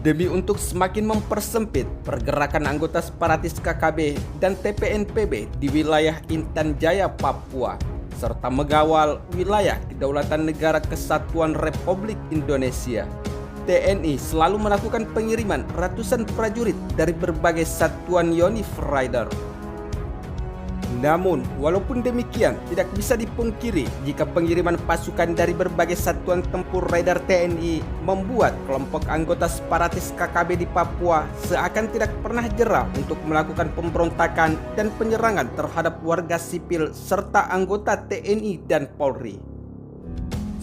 Demi untuk semakin mempersempit pergerakan anggota separatis KKB dan TPNPB di wilayah Intan Jaya, Papua, serta mengawal wilayah Kedaulatan Negara Kesatuan Republik Indonesia, TNI selalu melakukan pengiriman ratusan prajurit dari berbagai satuan Yonif Rider. Namun, walaupun demikian, tidak bisa dipungkiri jika pengiriman pasukan dari berbagai satuan tempur Raider TNI membuat kelompok anggota separatis KKB di Papua seakan tidak pernah jera untuk melakukan pemberontakan dan penyerangan terhadap warga sipil serta anggota TNI dan Polri.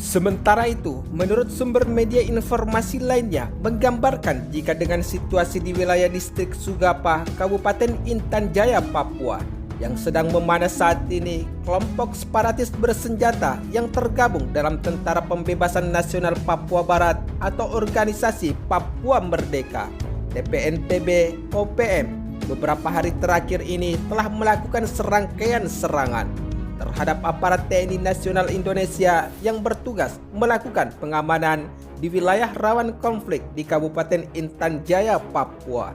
Sementara itu, menurut sumber media informasi lainnya menggambarkan jika dengan situasi di wilayah distrik Sugapa, Kabupaten Intan Jaya, Papua, yang sedang memanas saat ini, kelompok separatis bersenjata yang tergabung dalam Tentara Pembebasan Nasional Papua Barat atau Organisasi Papua Merdeka (TPNPB) OPM beberapa hari terakhir ini telah melakukan serangkaian serangan terhadap aparat TNI Nasional Indonesia yang bertugas melakukan pengamanan di wilayah rawan konflik di Kabupaten Intan Jaya, Papua.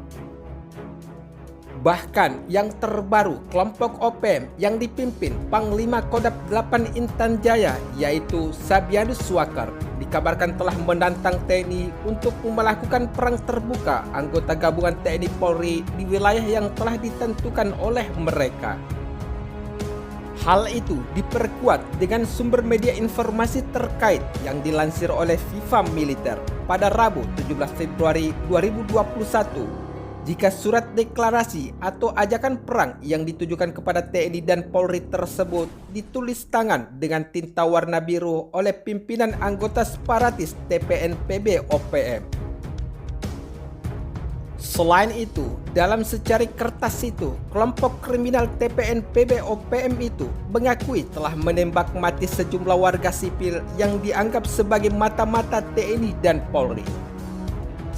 Bahkan yang terbaru, kelompok OPM yang dipimpin Panglima Kodam 8 Intan Jaya yaitu Sabianus Suakar dikabarkan telah menantang TNI untuk melakukan perang terbuka anggota gabungan TNI Polri di wilayah yang telah ditentukan oleh mereka. Hal itu diperkuat dengan sumber media informasi terkait yang dilansir oleh Viva Militer pada Rabu 17 Februari 2021. Jika surat deklarasi atau ajakan perang yang ditujukan kepada TNI dan Polri tersebut ditulis tangan dengan tinta warna biru oleh pimpinan anggota separatis TPNPB OPM. Selain itu, dalam secari kertas itu, kelompok kriminal TPNPB OPM itu mengakui telah menembak mati sejumlah warga sipil yang dianggap sebagai mata-mata TNI dan Polri.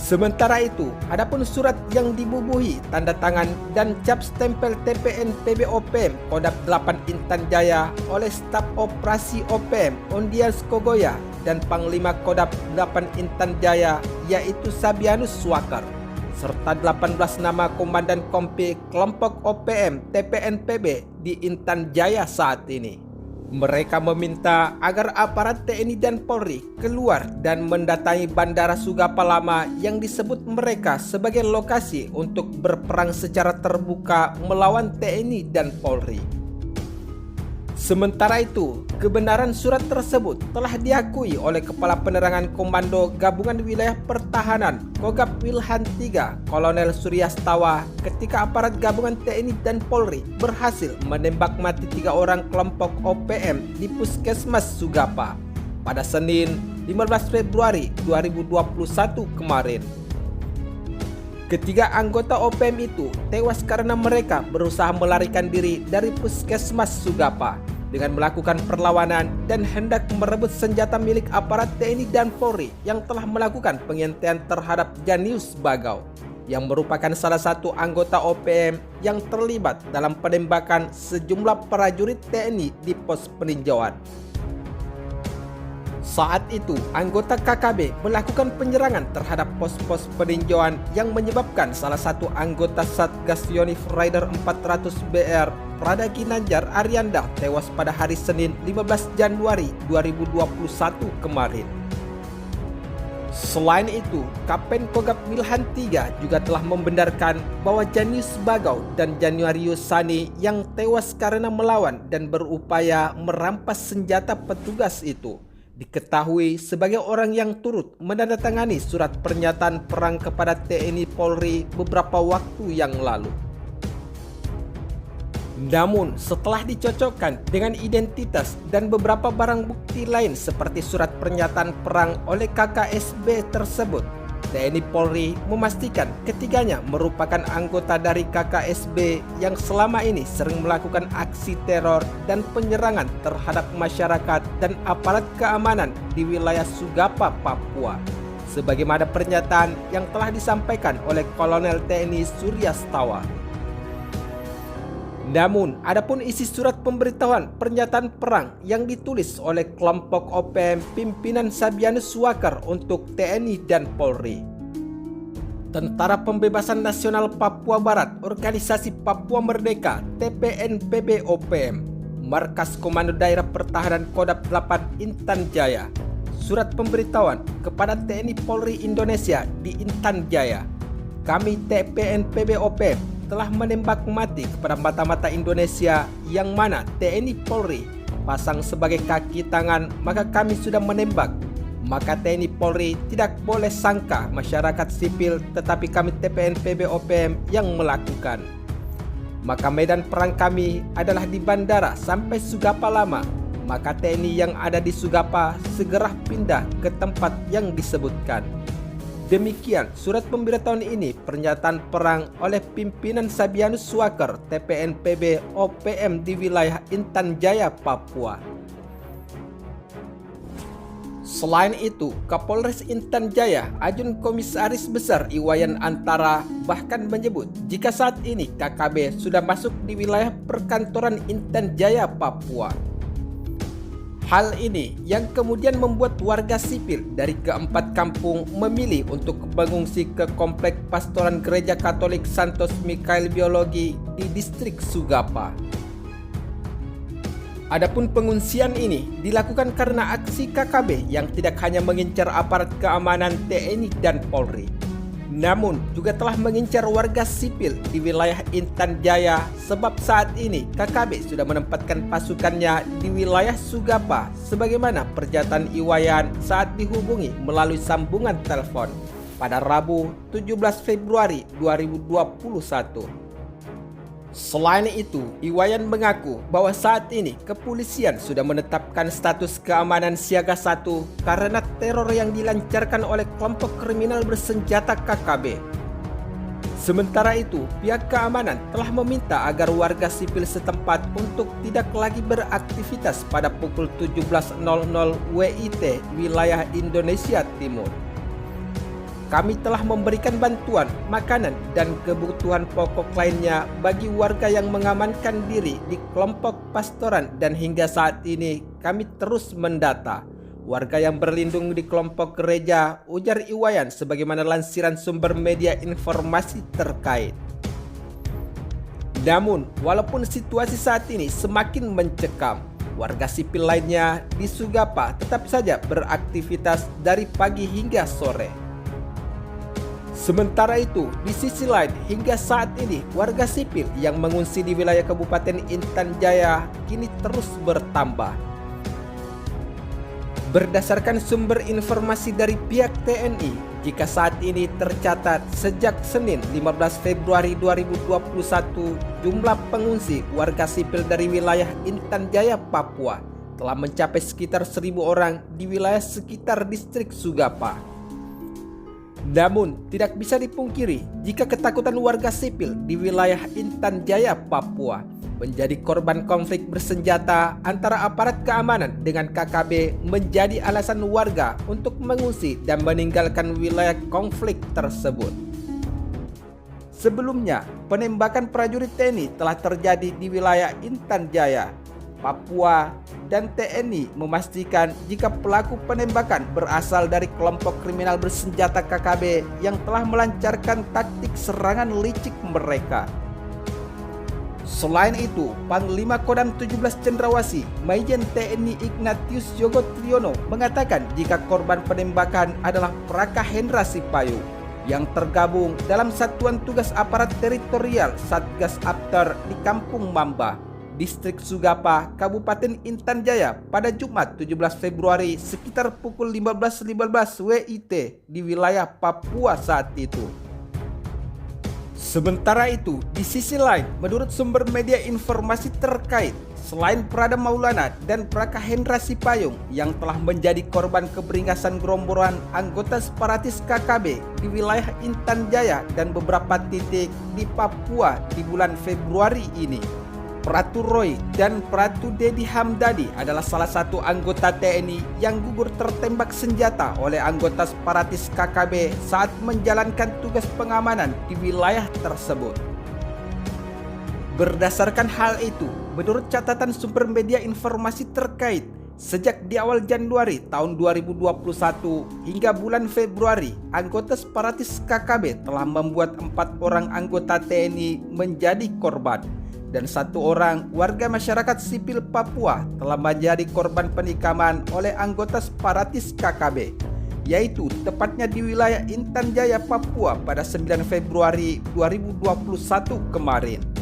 Sementara itu, adapun surat yang dibubuhi tanda tangan dan cap stempel TPNPB OPM Kodam 8 Intan Jaya oleh staf operasi OPM Ondias Kogoya dan Panglima Kodam 8 Intan Jaya yaitu Sabianus Suakar, serta 18 nama komandan kompi kelompok OPM TPNPB di Intan Jaya saat ini. Mereka meminta agar aparat TNI dan Polri keluar dan mendatangi Bandara Sugapa Lama yang disebut mereka sebagai lokasi untuk berperang secara terbuka melawan TNI dan Polri. Sementara itu, kebenaran surat tersebut telah diakui oleh Kepala Penerangan Komando Gabungan Wilayah Pertahanan Kogab Wilhan III Kolonel Suryastawa ketika aparat gabungan TNI dan Polri berhasil menembak mati 3 orang kelompok OPM di Puskesmas Sugapa pada Senin 15 Februari 2021 kemarin. Ketiga anggota OPM itu tewas karena mereka berusaha melarikan diri dari Puskesmas Sugapa dengan melakukan perlawanan dan hendak merebut senjata milik aparat TNI dan Polri yang telah melakukan pengintaian terhadap Janius Bagau, yang merupakan salah satu anggota OPM yang terlibat dalam penembakan sejumlah prajurit TNI di pos peninjauan. Saat itu, anggota KKB melakukan penyerangan terhadap pos-pos peninjauan yang menyebabkan salah satu anggota Satgas Yonif Rider 400 BR, Prada Ginanjar Arianda, tewas pada hari Senin 15 Januari 2021 kemarin. Selain itu, Kapten Kogab Wilhan III juga telah membenarkan bahwa Janius Bagau dan Januarius Sani yang tewas karena melawan dan berupaya merampas senjata petugas itu diketahui sebagai orang yang turut menandatangani surat pernyataan perang kepada TNI Polri beberapa waktu yang lalu. Namun, setelah dicocokkan dengan identitas dan beberapa barang bukti lain seperti surat pernyataan perang oleh KKSB tersebut, TNI Polri memastikan ketiganya merupakan anggota dari KKSB yang selama ini sering melakukan aksi teror dan penyerangan terhadap masyarakat dan aparat keamanan di wilayah Sugapa, Papua, sebagaimana pernyataan yang telah disampaikan oleh Kolonel TNI Suryastawa. Namun, adapun isi surat pemberitahuan pernyataan perang yang ditulis oleh kelompok OPM pimpinan Sabianus Suakar untuk TNI dan Polri. Tentara Pembebasan Nasional Papua Barat, Organisasi Papua Merdeka, TPNPB-OPM, Markas Komando Daerah Pertahanan Kodam 8 Intan Jaya, surat pemberitahuan kepada TNI Polri Indonesia di Intan Jaya. Kami TPNPB-OPM telah menembak mati kepada mata-mata Indonesia yang mana TNI Polri pasang sebagai kaki tangan, maka kami sudah menembak. Maka TNI Polri tidak boleh sangka masyarakat sipil, tetapi kami TPNPB-OPM yang melakukan. Maka medan perang kami adalah di bandara sampai Sugapa Lama. Maka TNI yang ada di Sugapa segera pindah ke tempat yang disebutkan. Demikian surat pemberitahuan ini pernyataan perang oleh pimpinan Sabianus Swaker TPNPB-OPM di wilayah Intan Jaya, Papua. Selain itu, Kapolres Intan Jaya, Ajun Komisaris Besar Iwayan Antara bahkan menyebut jika saat ini KKB sudah masuk di wilayah perkantoran Intan Jaya, Papua. Hal ini yang kemudian membuat warga sipil dari keempat kampung memilih untuk mengungsi ke komplek Pastoran Gereja Katolik Santos Mikael Biologi di distrik Sugapa. Adapun pengungsian ini dilakukan karena aksi KKB yang tidak hanya mengincar aparat keamanan TNI dan Polri, namun juga telah mengincar warga sipil di wilayah Intan Jaya, sebab saat ini KKB sudah menempatkan pasukannya di wilayah Sugapa sebagaimana pernyataan Iwayan saat dihubungi melalui sambungan telepon pada Rabu 17 Februari 2021. Selain itu, Iwayan mengaku bahwa saat ini kepolisian sudah menetapkan status keamanan siaga 1 karena teror yang dilancarkan oleh kelompok kriminal bersenjata KKB. Sementara itu, pihak keamanan telah meminta agar warga sipil setempat untuk tidak lagi beraktivitas pada pukul 17.00 WIT wilayah Indonesia Timur. Kami telah memberikan bantuan, makanan, dan kebutuhan pokok lainnya bagi warga yang mengamankan diri di kelompok pastoran dan hingga saat ini kami terus mendata warga yang berlindung di kelompok gereja, ujar Iwayan sebagaimana lansiran sumber media informasi terkait. Namun, walaupun situasi saat ini semakin mencekam, warga sipil lainnya di Sugapa tetap saja beraktivitas dari pagi hingga sore. Sementara itu, di sisi lain, hingga saat ini warga sipil yang mengungsi di wilayah Kabupaten Intan Jaya kini terus bertambah. Berdasarkan sumber informasi dari pihak TNI, jika saat ini tercatat sejak Senin 15 Februari 2021, jumlah pengungsi warga sipil dari wilayah Intan Jaya, Papua telah mencapai sekitar 1.000 orang di wilayah sekitar distrik Sugapa. Namun, tidak bisa dipungkiri jika ketakutan warga sipil di wilayah Intan Jaya, Papua menjadi korban konflik bersenjata antara aparat keamanan dengan KKB menjadi alasan warga untuk mengungsi dan meninggalkan wilayah konflik tersebut. Sebelumnya, penembakan prajurit TNI telah terjadi di wilayah Intan Jaya, Papua, dan TNI memastikan jika pelaku penembakan berasal dari kelompok kriminal bersenjata KKB yang telah melancarkan taktik serangan licik mereka. Selain itu, Panglima Kodam 17 Cendrawasih, Majen TNI Ignatius Yogo Triyono mengatakan jika korban penembakan adalah Praka Hendra Sipayung yang tergabung dalam Satuan Tugas Aparat Teritorial Satgas Apter di Kampung Mamba, Distrik Sugapa, Kabupaten Intan Jaya pada Jumat 17 Februari sekitar pukul 15.15 WIT di wilayah Papua saat itu. Sementara itu, di sisi lain, menurut sumber media informasi terkait, selain Prada Maulana dan Praka Hendra Sipayung yang telah menjadi korban keberingasan gerombolan anggota separatis KKB di wilayah Intan Jaya dan beberapa titik di Papua di bulan Februari ini, Pratu Roy dan Pratu Dedi Hamdadi adalah salah satu anggota TNI yang gugur tertembak senjata oleh anggota separatis KKB saat menjalankan tugas pengamanan di wilayah tersebut. Berdasarkan hal itu, menurut catatan sumber media informasi terkait, Sejak di awal Januari tahun 2021 hingga bulan Februari, anggota separatis KKB telah membuat 4 orang anggota TNI menjadi korban dan 1 orang warga masyarakat sipil Papua telah menjadi korban penikaman oleh anggota separatis KKB, yaitu tepatnya di wilayah Intan Jaya, Papua pada 9 Februari 2021 kemarin.